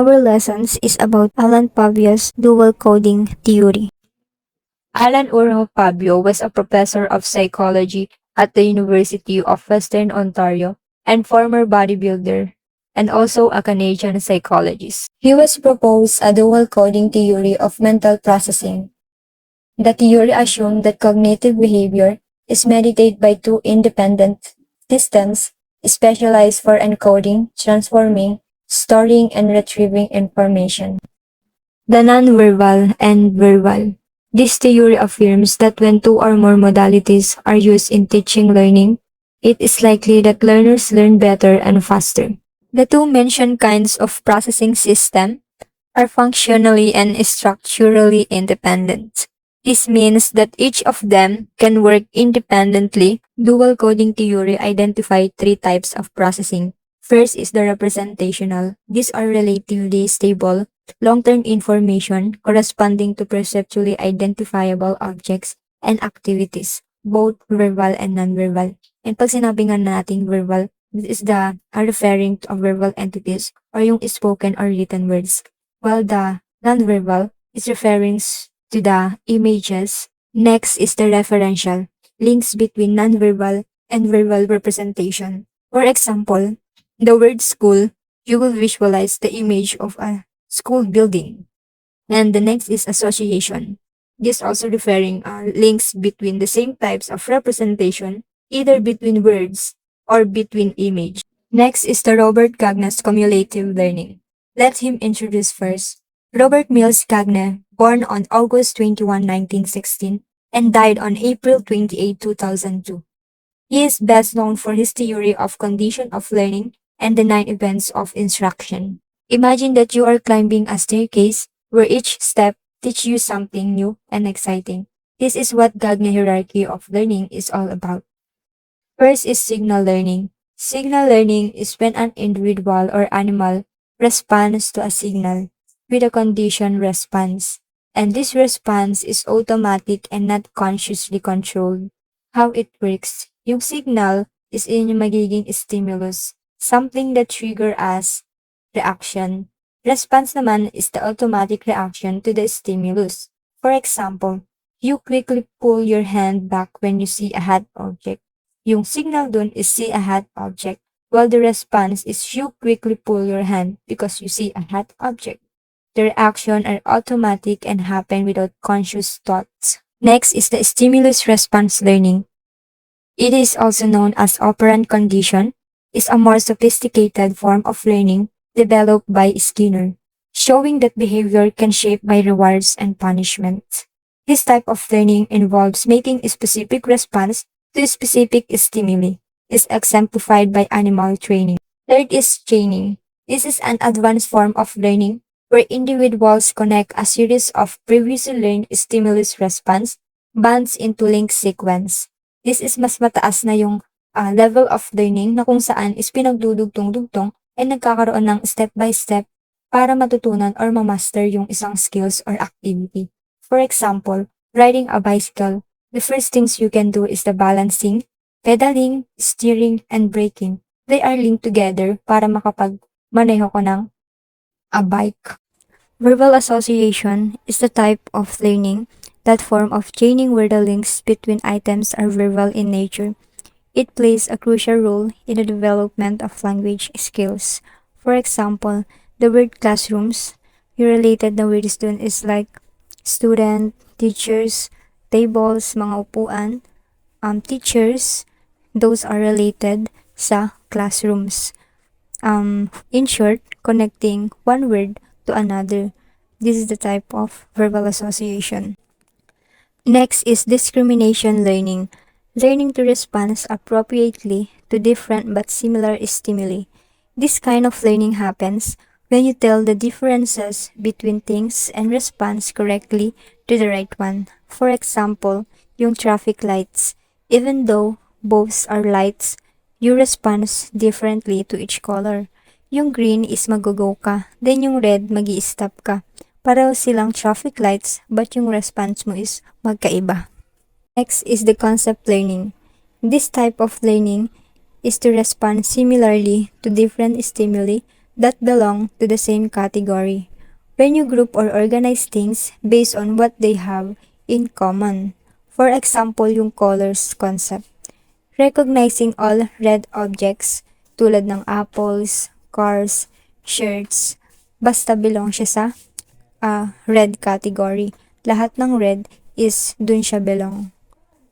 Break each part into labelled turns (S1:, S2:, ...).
S1: our lessons is about Alan Pavia's dual coding theory.
S2: Alan Urho Fabio was a professor of psychology at the University of Western Ontario and former bodybuilder, and also a Canadian psychologist. He was proposed a dual coding theory of mental processing. The theory assumed that cognitive behavior is mediated by two independent systems specialized for encoding, transforming, storing, and retrieving information. The nonverbal and verbal. This theory affirms that when two or more modalities are used in teaching learning, it is likely that learners learn better and faster. The two mentioned kinds of processing system are functionally and structurally independent. This means that each of them can work independently. Dual coding theory identified three types of processing. First is the representational. These are relatively stable, long-term information corresponding to perceptually identifiable objects and activities, both verbal and non-verbal. And pag sinabi nga nating verbal, this is the referring to verbal entities or yung spoken or written words, while the non-verbal is referring to the images. Next is the referential, links between non-verbal and verbal representation. For example, the word school, you will visualize the image of a school building. And the next is association. This also referring links between the same types of representation, either between words or between image. Next is the Robert Cagne's cumulative learning. Let him introduce first. Robert Mills Cagne, born on August 21, 1916, and died on April 28, 2002. He is best known for his theory of condition of learning and the 9 events of instruction. Imagine that you are climbing a staircase where each step teaches you something new and exciting. This is what Gagne hierarchy of learning is all about. First is signal learning. Signal learning is when an individual or animal responds to a signal with a conditioned response, and this response is automatic and not consciously controlled. How it works, yung signal is yung magiging stimulus, something that trigger as reaction. Response naman is the automatic reaction to the stimulus. For example, you quickly pull your hand back when you see a hot object. Yung signal dun is see a hot object, while the response is you quickly pull your hand because you see a hot object. The reaction are automatic and happen without conscious thoughts. Next is the stimulus response learning. It is also known as operant condition, is a more sophisticated form of learning developed by Skinner, showing that behavior can shape by rewards and punishment. This type of learning involves making a specific response to specific stimuli, is exemplified by animal training. Third is training. This is an advanced form of learning where individuals connect a series of previously learned stimulus response bands into link sequence. This is mas mataas na yung level of learning na kung saan is pinagdudugtong-dugtong ay nagkakaroon ng step-by-step para matutunan or mamaster yung isang skills or activity. For example, riding a bicycle, the first things you can do is the balancing, pedaling, steering, and braking. They are linked together para makapag-maneho ko ng a bike.
S1: Verbal association is the type of learning, that form of training where the links between items are verbal in nature. It plays a crucial role in the development of language skills. For example, the word classrooms, yung related na words dun is like student, teachers, tables, mga upuan, teachers, those are related sa classrooms. In short, connecting one word to another. This is the type of verbal association. Next is discrimination learning. Learning to respond appropriately to different but similar stimuli. This kind of learning happens when you tell the differences between things and responds correctly to the right one. For example, yung traffic lights. Even though both are lights, you respond differently to each color. Yung green is mag-go ka, then yung red magi-stop ka. Pareho silang traffic lights, but yung response mo is magkaiba. Next is the concept learning. This type of learning is to respond similarly to different stimuli that belong to the same category. When you group or organize things based on what they have in common. For example, yung colors concept. Recognizing all red objects tulad ng apples, cars, shirts, basta belong siya sa red category. Lahat ng red is dun siya belong.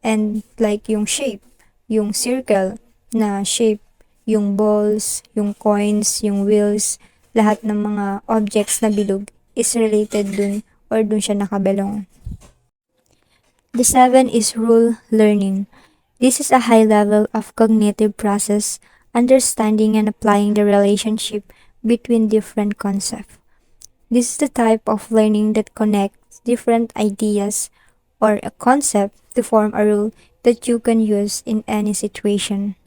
S1: And like yung shape, yung circle na shape, yung balls, yung coins, yung wheels, lahat ng mga objects na bilog is related dun or dun siya nakabelong. The 7 is rule learning. This is a high level of cognitive process, understanding and applying the relationship between different concepts. This is the type of learning that connects different ideas or a concept to form a rule that you can use in any situation.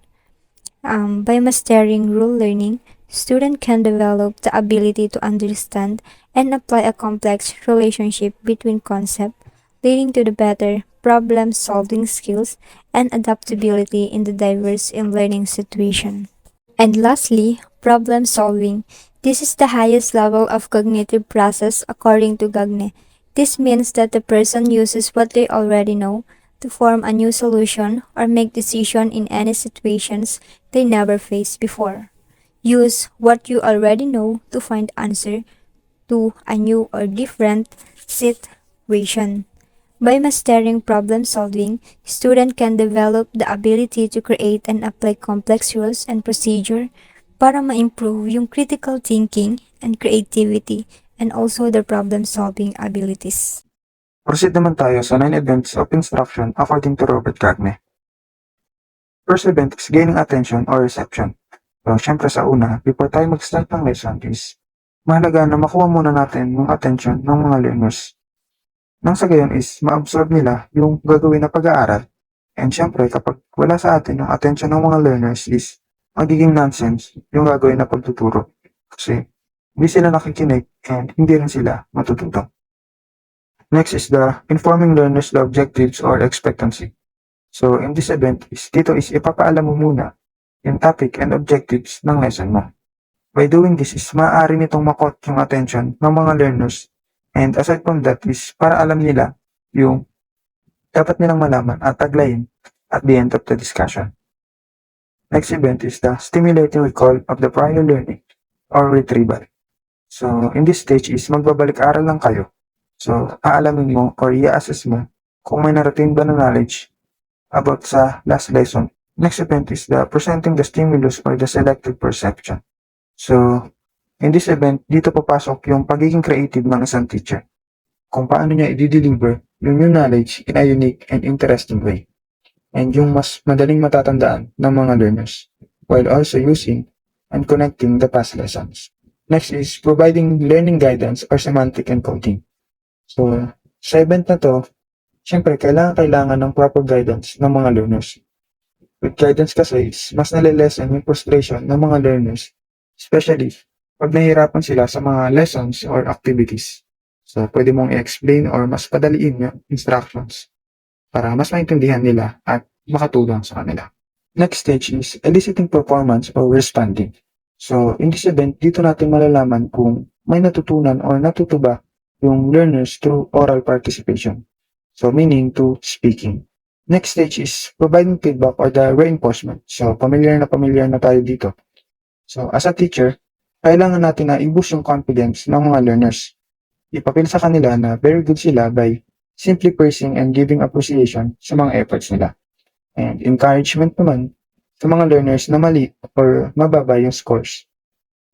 S1: By mastering rule learning, student can develop the ability to understand and apply a complex relationship between concepts, leading to the better problem-solving skills and adaptability in the diverse in learning situation. And lastly, problem solving. This is the highest level of cognitive process according to Gagne. This means that the person uses what they already know to form a new solution or make decision in any situations they never faced before. Use what you already know to find answer to a new or different situation. By mastering problem solving, student can develop the ability to create and apply complex rules and procedure para ma-improve yung critical thinking and creativity and also their problem solving abilities.
S3: Proceed naman tayo sa 9 events of instruction according to Robert Gagne. First event is gaining attention or reception. So, syempre sa una, before tayo mag-start ng lesson is mahalaga na makuha muna natin yung attention ng mga learners. Nang sa gayon is ma-absorb nila yung gagawin na pag-aaral. And syempre, kapag wala sa atin yung attention ng mga learners is magiging nonsense yung gagawin na pagtuturo. Kasi hindi sila nakikinig and hindi rin sila matututo. Next is the informing learners the objectives or expectancy. So in this event, dito is ipapaalam mo muna yung topic and objectives ng lesson mo. By doing this is maaari nitong makot yung attention ng mga learners. And aside from that is para alam nila yung dapat nilang malaman at taglayin at the end of the discussion. Next event is the stimulating recall of the prior learning or retrieval. So in this stage is magbabalik-aral lang kayo. So aalamin mo or i-assess mo kung may na-retain ba na knowledge about sa last lesson. Next event is the presenting the stimulus or the selective perception. So in this event, dito papasok yung pagiging creative ng isang teacher. Kung paano niya i-deliver yung new knowledge in a unique and interesting way. And yung mas madaling matatandaan ng mga learners, while also using and connecting the past lessons. Next is providing learning guidance or semantic encoding. So, sa event na to, syempre, kailangan ng proper guidance ng mga learners. With guidance kasi is mas nalilesen yung frustration ng mga learners, especially pag nahihirapan sila sa mga lessons or activities. So, pwede mong i-explain or mas padaliin yung instructions para mas maintindihan nila at makatulong sa kanila. Next stage is eliciting performance or responding. So, in this event, dito natin malalaman kung may natutunan or natutuba yung learners through oral participation. So, meaning to speaking. Next stage is providing feedback or the reinforcement. So, familiar na tayo dito. So, as a teacher, kailangan natin na i-boost yung confidence ng mga learners. Ipapil sa kanila na very good sila by simply praising and giving appreciation sa mga efforts nila. And encouragement naman sa mga learners na mali or mababa yung scores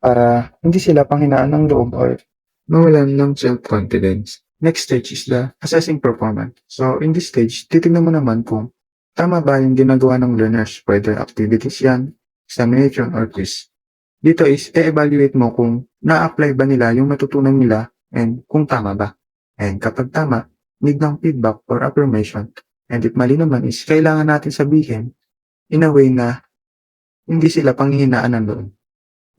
S3: para hindi sila panghinaan ng loob or mawalan ng self-confidence. Next stage is the assessing performance. So in this stage, titignan mo naman kung tama ba yung ginagawa ng learners, whether activities yan, examination, or quiz. Dito is i-evaluate mo kung na-apply ba nila yung matutunan nila and kung tama ba. And kapag tama, need ng feedback or affirmation. And if mali naman is kailangan natin sabihin in a way na hindi sila panghihinaan ng loob.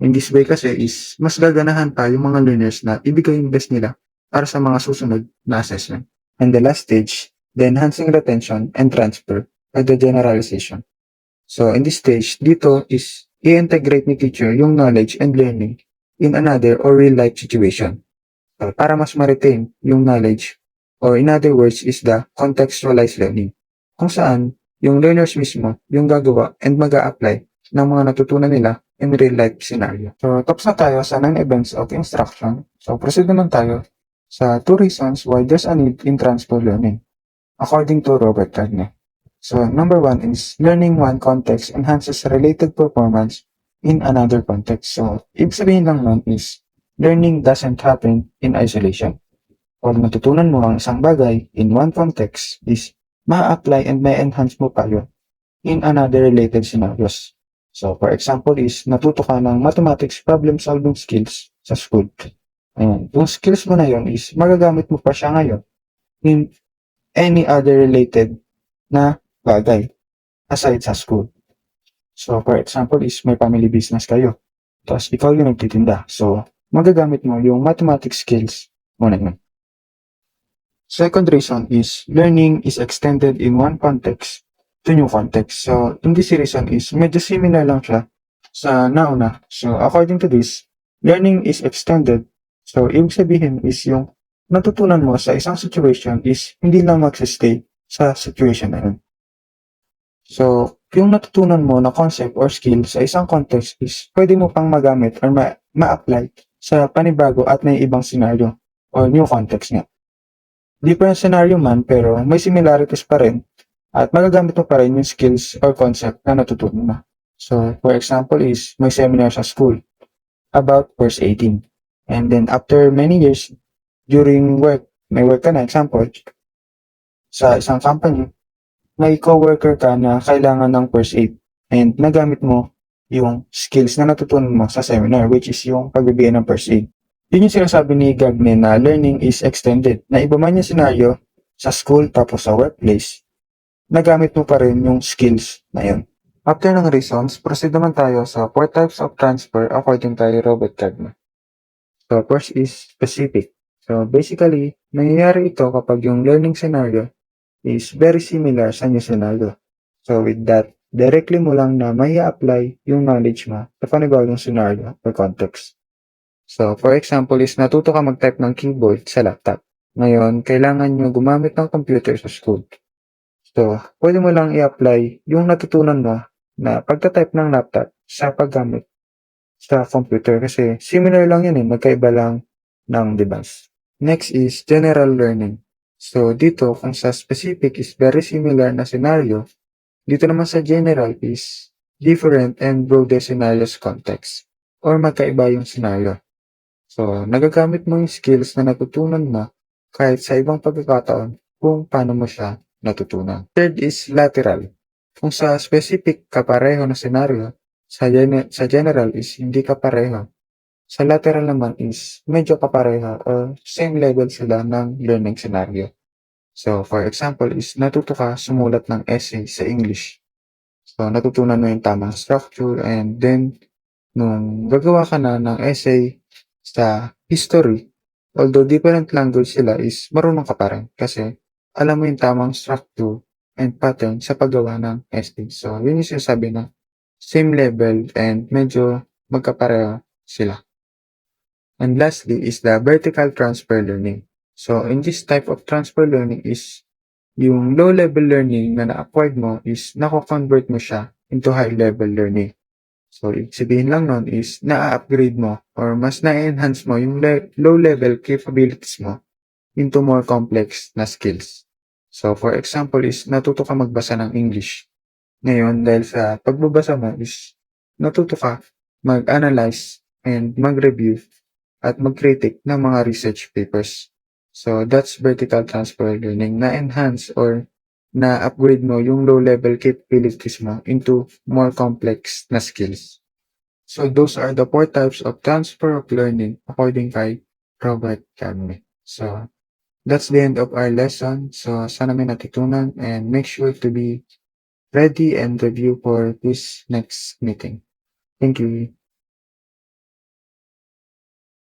S3: In this way kasi is mas gaganahan pa yung mga learners na ibigay yung best nila para sa mga susunod na assessment. And the last stage, the enhancing retention and transfer or the generalization. So in this stage, dito is i-integrate ni teacher yung knowledge and learning in another or real-life situation. So, para mas ma-retain yung knowledge, or in other words is the contextualized learning, kung saan yung learners mismo yung gagawa and mag-a-apply ng mga natutunan nila in real-life scenario. So, tapos na tayo sa 9 events of instruction. So, proceed naman tayo sa 2 reasons why there's a need in transfer learning, according to Robert Cagne. So, number 1 is learning one context enhances related performance in another context. So, ibig sabihin lang nun is learning doesn't happen in isolation. Pag natutunan mo ang isang bagay in one context is ma-apply and ma-enhance mo pa yun in another related scenarios. So, for example is natuto ka ng mathematics problem-solving skills sa school. Ayan. Yung skills mo na yun is magagamit mo pa siya ngayon in any other related na bagay aside sa school. So, for example is may family business kayo. Tapos, ikaw yung nagtitinda. So, magagamit mo yung mathematics skills mo na yun. Second reason is learning is extended in one context to new context. So, in this reason is medyo similar lang siya sa nauna. So, according to this, learning is extended. So, ibig sabihin is yung natutunan mo sa isang situation is hindi lang magsistay sa situation na yun. So, yung natutunan mo na concept or skill sa isang context is pwede mo pang magamit or ma-apply sa panibago at may ibang scenario or new context niya. Different scenario man pero may similarities pa rin at magagamit mo pa rin yung skills or concept na natutunan mo. So, for example is may seminar sa school about verse 18. And then after many years, during work, may work ka na, example, sa isang company, may coworker ka na kailangan ng first aid and nagamit mo yung skills na natutunan mo sa seminar, which is yung pagbibigay ng first aid. Yun yung sinasabi ni Gagne na learning is extended, na iba man yung scenario sa school tapos sa workplace, nagamit mo pa rin yung skills na yun. After ng reasons, proceed naman tayo sa 4 types of transfer according kay Robert Gagne. So first is specific. So basically, nangyayari ito kapag yung learning scenario is very similar sa new scenario. So with that, directly mo lang na may apply yung knowledge mo sa panibagong scenario or context. So for example is natuto ka mag-type ng keyboard sa laptop. Ngayon, kailangan nyo gumamit ng computer sa school. So, pwede mo lang i-apply yung natutunan mo na pagta-type ng laptop sa paggamit sa computer kasi similar lang yun magkaiba lang ng device. Next is general learning. So, dito, kung sa specific is very similar na scenario, dito naman sa general is different and broader scenarios context or magkaiba yung scenario. So, nagagamit mo yung skills na natutunan mo kahit sa ibang pagkakataon kung paano mo siya natutunan. Third is lateral. Kung sa specific kapareho na scenario, sa general is hindi kapareho. Sa lateral naman is medyo kapareho or same level sila ng learning scenario. So, for example is natuto ka sumulat ng essay sa English. So, natutunan mo yung tamang structure and then nung gagawa ka na ng essay sa history, although different language sila is marunong ka pa rin kasi alam mo yung tamang structure and pattern sa paggawa ng essay. So, yun yung sinasabi na same level and medyo magkapareho sila. And lastly is the vertical transfer learning. So, in this type of transfer learning is yung low-level learning na na-acquired mo is nako-convert mo siya into high-level learning. So, ibig sabihin lang nun is na-upgrade mo or mas na-enhance mo yung low-level capabilities mo into more complex na skills. So, for example is natuto ka magbasa ng English. Ngayon, dahil sa pagbabasa mo is natuto ka mag-analyze and mag-review at mag-critic ng mga research papers. So, that's vertical transfer learning na enhance or na-upgrade mo yung low-level capabilities mo into more complex na skills. So, those are the 4 types of transfer of learning according kay Robert Cagne. So, that's the end of our lesson. So, sana may natutunan and make sure to be ready and review for this next meeting. Thank you.